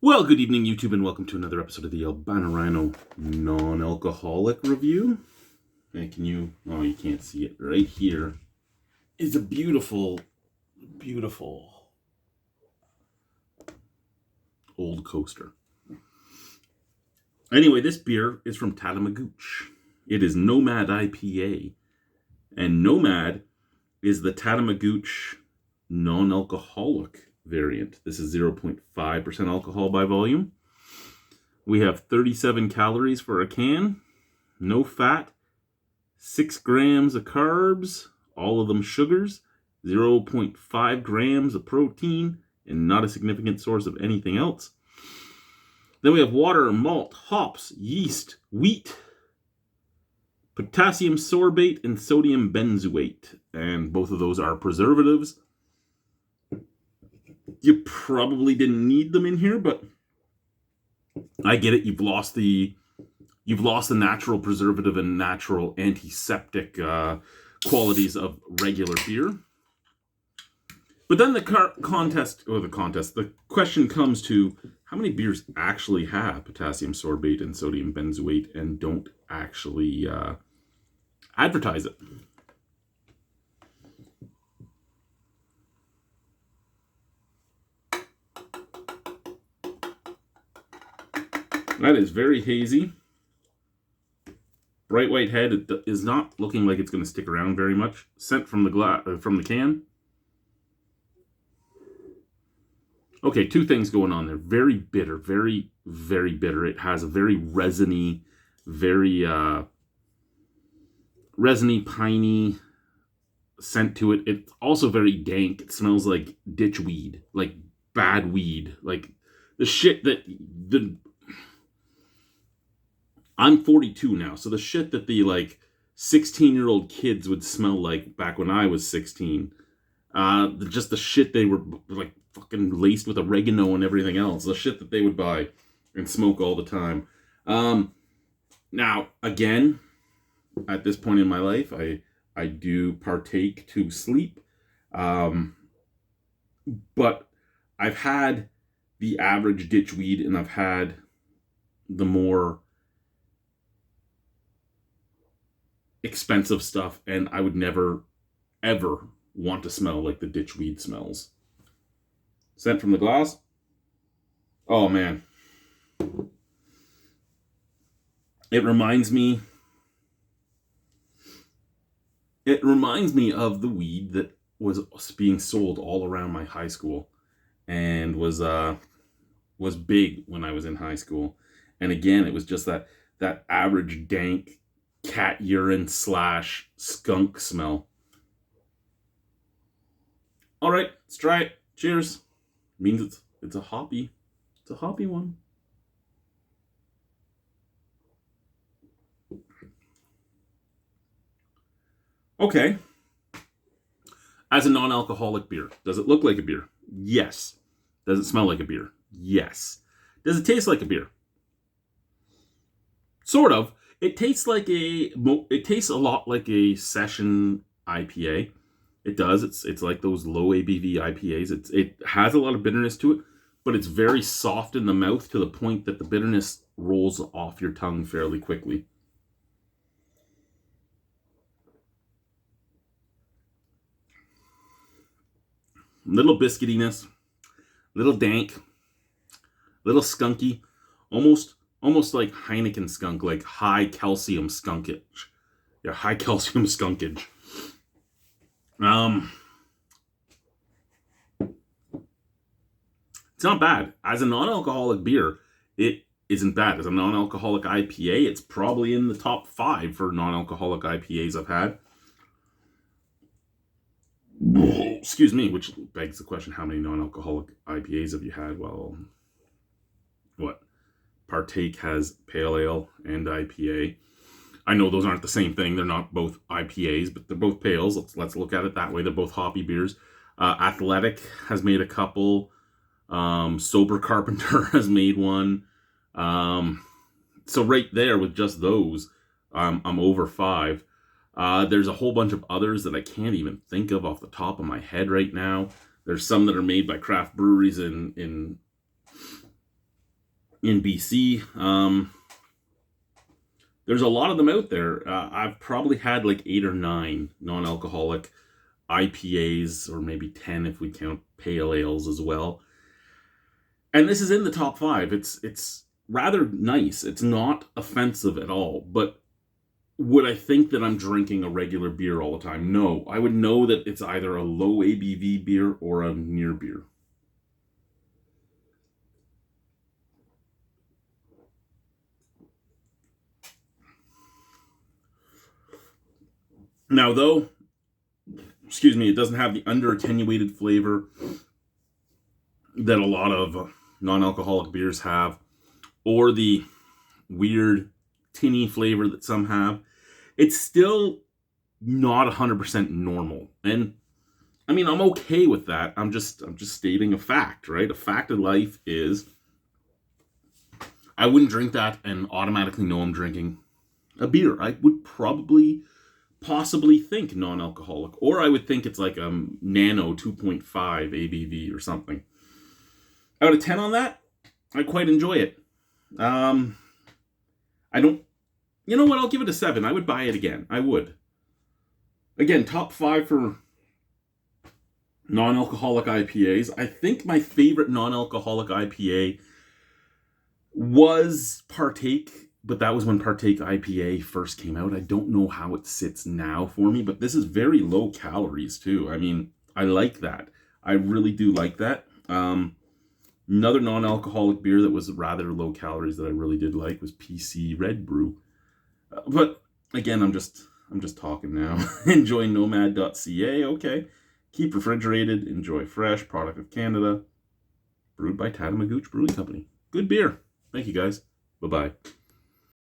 Well, good evening, YouTube, and welcome to another episode of the Albino Rhino non-alcoholic review. And you can't see it right here. It's a beautiful, beautiful old coaster. Anyway, this beer is from Tatamagouche. It is Nomad IPA. And Nomad is the Tatamagouche non-alcoholic variant. This is 0.5% alcohol by volume. We have 37 calories for a can, no fat, 6 grams of carbs, all of them sugars, 0.5 grams of protein, and not a significant source of anything else. Then we have water, malt, hops, yeast, wheat, potassium sorbate, and sodium benzoate. And both of those are preservatives. You probably didn't need them in here, but I get it. You've lost the natural preservative and natural antiseptic qualities of regular beer. But then the question comes to how many beers actually have potassium sorbate and sodium benzoate and don't actually advertise it. That is very hazy. Bright white head. It is not looking like it's going to stick around very much. Scent from the can. Okay, two things going on there. Very bitter, very, very bitter. It has a very resiny, piney scent to it. It's also very dank. It smells like ditch weed, like bad weed, like the shit that I'm 42 now, so the shit that the 16-year-old kids would smell like back when I was 16, just the shit they were like fucking laced with oregano and everything else, the shit that they would buy and smoke all the time. Now, again, at this point in my life, I do partake to sleep, but I've had the average ditch weed and I've had the more expensive stuff, and I would never, ever want to smell like the ditchweed smells. Scent from the glass. Oh, man. It reminds me of the weed that was being sold all around my high school and was big when I was in high school. And again, it was just that average dank cat urine / skunk smell. All right, let's try it. Cheers. Means it's a hoppy one. Okay. As a non-alcoholic beer, does it look like a beer? Yes. Does it smell like a beer? Yes. Does it taste like a beer? Sort of. It tastes a lot like a session IPA. It does. It's like those low ABV IPAs. It has a lot of bitterness to it, but it's very soft in the mouth to the point that the bitterness rolls off your tongue fairly quickly. Little biscuitiness, little dank, little skunky, almost like Heineken skunk, like high calcium skunkage. Yeah, high calcium skunkage. It's not bad. As a non-alcoholic beer, it isn't bad. As a non-alcoholic IPA, it's probably in the top 5 for non-alcoholic IPAs I've had. Excuse me, which begs the question, how many non-alcoholic IPAs have you had? Well, what? Partake has Pale Ale and IPA. I know those aren't the same thing. They're not both IPAs, but they're both pales. Let's look at it that way. They're both hoppy beers. Athletic has made a couple. Sober Carpenter has made one. So right there with just those, I'm over 5. There's a whole bunch of others that I can't even think of off the top of my head right now. There's some that are made by craft breweries in in BC. There's a lot of them out there. I've probably had like 8 or 9 non-alcoholic IPAs, or maybe 10 if we count pale ales as well. And this is in the top 5. It's rather nice. It's not offensive at all. But would I think that I'm drinking a regular beer all the time? No. I would know that it's either a low ABV beer or a near beer. Now, though, excuse me, it doesn't have the under-attenuated flavor that a lot of non-alcoholic beers have, or the weird tinny flavor that some have. It's still not 100% normal. And I mean, I'm okay with that. I'm just stating a fact, right? A fact of life is I wouldn't drink that and automatically know I'm drinking a beer. I would possibly think non-alcoholic, or I would think it's like a nano 2.5 ABV or something. Out of 10 on that, I quite enjoy it. I don't, you know what, I'll give it a 7. I would buy it again. I would. Again, top 5 for non-alcoholic IPAs. I think my favorite non-alcoholic IPA was Partake, but that was when Partake IPA first came out. I don't know how it sits now for me, but this is very low calories too. I mean, I like that. I really do like that. Another non-alcoholic beer that was rather low calories that I really did like was PC Red Brew. But again, I'm just talking now. Enjoy Nomad.ca. Okay. Keep refrigerated. Enjoy fresh. Product of Canada. Brewed by Tatamagouche Brewing Company. Good beer. Thank you, guys. Bye-bye.